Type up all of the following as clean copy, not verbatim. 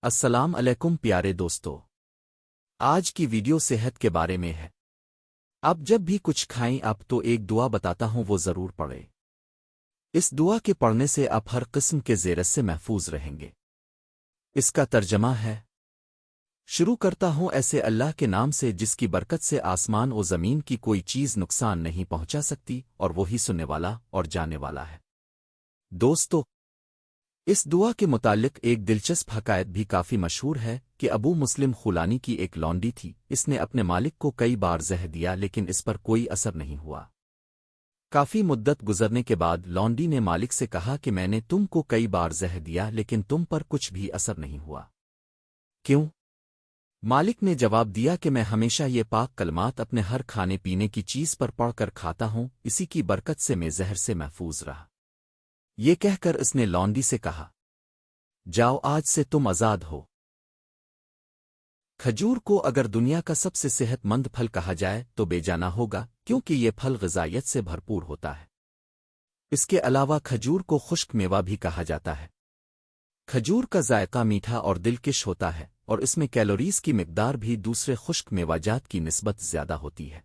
السلام علیکم پیارے دوستو، آج کی ویڈیو صحت کے بارے میں ہے۔ اب جب بھی کچھ کھائیں اب تو ایک دعا بتاتا ہوں، وہ ضرور پڑھیں۔ اس دعا کے پڑھنے سے آپ ہر قسم کے زیرس سے محفوظ رہیں گے۔ اس کا ترجمہ ہے: شروع کرتا ہوں ایسے اللہ کے نام سے جس کی برکت سے آسمان و زمین کی کوئی چیز نقصان نہیں پہنچا سکتی، اور وہی سننے والا اور جانے والا ہے۔ دوستو، اس دعا کے متعلق ایک دلچسپ حکایت بھی کافی مشہور ہے کہ ابو مسلم خولانی کی ایک لونڈی تھی۔ اس نے اپنے مالک کو کئی بار زہر دیا لیکن اس پر کوئی اثر نہیں ہوا۔ کافی مدت گزرنے کے بعد لونڈی نے مالک سے کہا کہ میں نے تم کو کئی بار زہر دیا لیکن تم پر کچھ بھی اثر نہیں ہوا، کیوں؟ مالک نے جواب دیا کہ میں ہمیشہ یہ پاک کلمات اپنے ہر کھانے پینے کی چیز پر پڑھ کر کھاتا ہوں، اسی کی برکت سے میں زہر سے محفوظ رہا۔ یہ کہہ کر اس نے لونڈی سے کہا، جاؤ آج سے تم آزاد ہو۔ کھجور کو اگر دنیا کا سب سے صحت مند پھل کہا جائے تو بے جانا ہوگا، کیونکہ یہ پھل غذائیت سے بھرپور ہوتا ہے۔ اس کے علاوہ کھجور کو خشک میوہ بھی کہا جاتا ہے۔ کھجور کا ذائقہ میٹھا اور دلکش ہوتا ہے، اور اس میں کیلوریز کی مقدار بھی دوسرے خشک میوہ جات کی نسبت زیادہ ہوتی ہے۔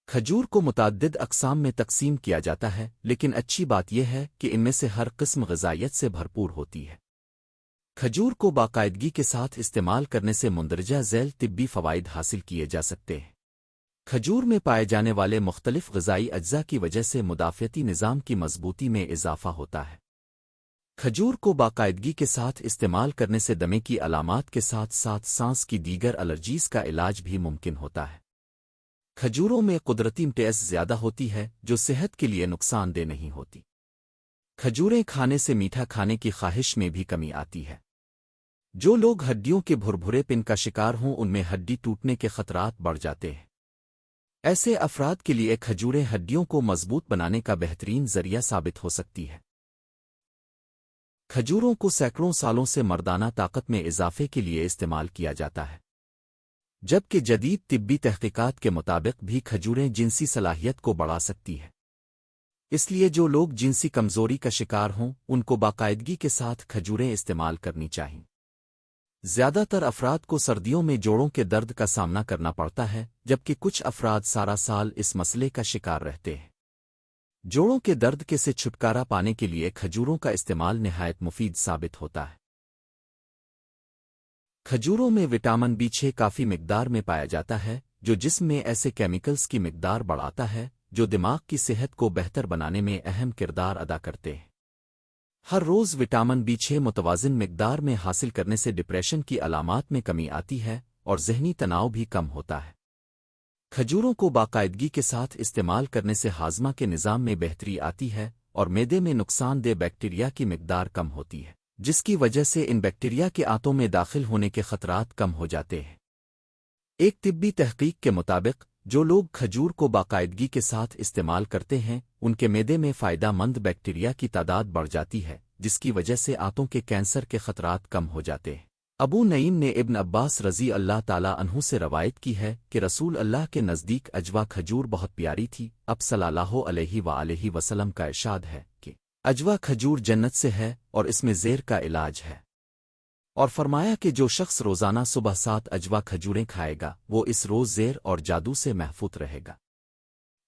کھجور کو متعدد اقسام میں تقسیم کیا جاتا ہے، لیکن اچھی بات یہ ہے کہ ان میں سے ہر قسم غذائیت سے بھرپور ہوتی ہے۔ کھجور کو باقاعدگی کے ساتھ استعمال کرنے سے مندرجہ ذیل طبی فوائد حاصل کیے جا سکتے ہیں۔ کھجور میں پائے جانے والے مختلف غذائی اجزاء کی وجہ سے مدافعتی نظام کی مضبوطی میں اضافہ ہوتا ہے۔ کھجور کو باقاعدگی کے ساتھ استعمال کرنے سے دمے کی علامات کے ساتھ ساتھ سانس کی دیگر الرجیز کا علاج بھی ممکن ہوتا ہے۔ کھجوروں میں قدرتی ٹیس زیادہ ہوتی ہے جو صحت کے لیے نقصان دہ نہیں ہوتی۔ کھجوریں کھانے سے میٹھا کھانے کی خواہش میں بھی کمی آتی ہے۔ جو لوگ ہڈیوں کے بھربھرے پن کا شکار ہوں ان میں ہڈی ٹوٹنے کے خطرات بڑھ جاتے ہیں۔ ایسے افراد کے لیے کھجوریں ہڈیوں کو مضبوط بنانے کا بہترین ذریعہ ثابت ہو سکتی ہے۔ کھجوروں کو سینکڑوں سالوں سے مردانہ طاقت میں اضافے کے لیے استعمال کیا جاتا ہے، جبکہ جدید طبی تحقیقات کے مطابق بھی کھجوریں جنسی صلاحیت کو بڑھا سکتی ہیں۔ اس لیے جو لوگ جنسی کمزوری کا شکار ہوں ان کو باقاعدگی کے ساتھ کھجوریں استعمال کرنی چاہئیں۔ زیادہ تر افراد کو سردیوں میں جوڑوں کے درد کا سامنا کرنا پڑتا ہے، جبکہ کچھ افراد سارا سال اس مسئلے کا شکار رہتے ہیں۔ جوڑوں کے درد کے سے چھٹکارا پانے کے لیے کھجوروں کا استعمال نہایت مفید ثابت ہوتا ہے۔ کھجوروں میں وٹامن B6 کافی مقدار میں پایا جاتا ہے، جو جسم میں ایسے کیمیکلز کی مقدار بڑھاتا ہے جو دماغ کی صحت کو بہتر بنانے میں اہم کردار ادا کرتے ہیں۔ ہر روز وٹامن B6 متوازن مقدار میں حاصل کرنے سے ڈپریشن کی علامات میں کمی آتی ہے اور ذہنی تناؤ بھی کم ہوتا ہے۔ کھجوروں کو باقاعدگی کے ساتھ استعمال کرنے سے ہاضمہ کے نظام میں بہتری آتی ہے اور معدے میں نقصان دہ بیکٹیریا کی مقدار کم ہوتی ہے، جس کی وجہ سے ان بیکٹیریا کے آنتوں میں داخل ہونے کے خطرات کم ہو جاتے ہیں۔ ایک طبی تحقیق کے مطابق جو لوگ کھجور کو باقاعدگی کے ساتھ استعمال کرتے ہیں ان کے معدے میں فائدہ مند بیکٹیریا کی تعداد بڑھ جاتی ہے، جس کی وجہ سے آنتوں کے کینسر کے خطرات کم ہو جاتے ہیں۔ ابو نعیم نے ابن عباس رضی اللہ تعالیٰ عنہ سے روایت کی ہے کہ رسول اللہ کے نزدیک اجوا کھجور بہت پیاری تھی۔ اب صلی اللہ علیہ وآلہ وسلم کا ارشاد ہے کہ اجوا کھجور جنت سے ہے اور اس میں زیر کا علاج ہے، اور فرمایا کہ جو شخص روزانہ صبح 7 اجوا کھجوریں کھائے گا وہ اس روز زیر اور جادو سے محفوظ رہے گا۔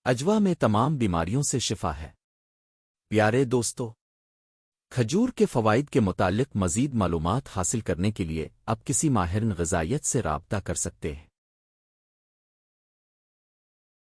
اجوا میں تمام بیماریوں سے شفا ہے۔ پیارے دوستو، کھجور کے فوائد کے متعلق مزید معلومات حاصل کرنے کے لیے آپ کسی ماہر غذائیت سے رابطہ کر سکتے ہیں۔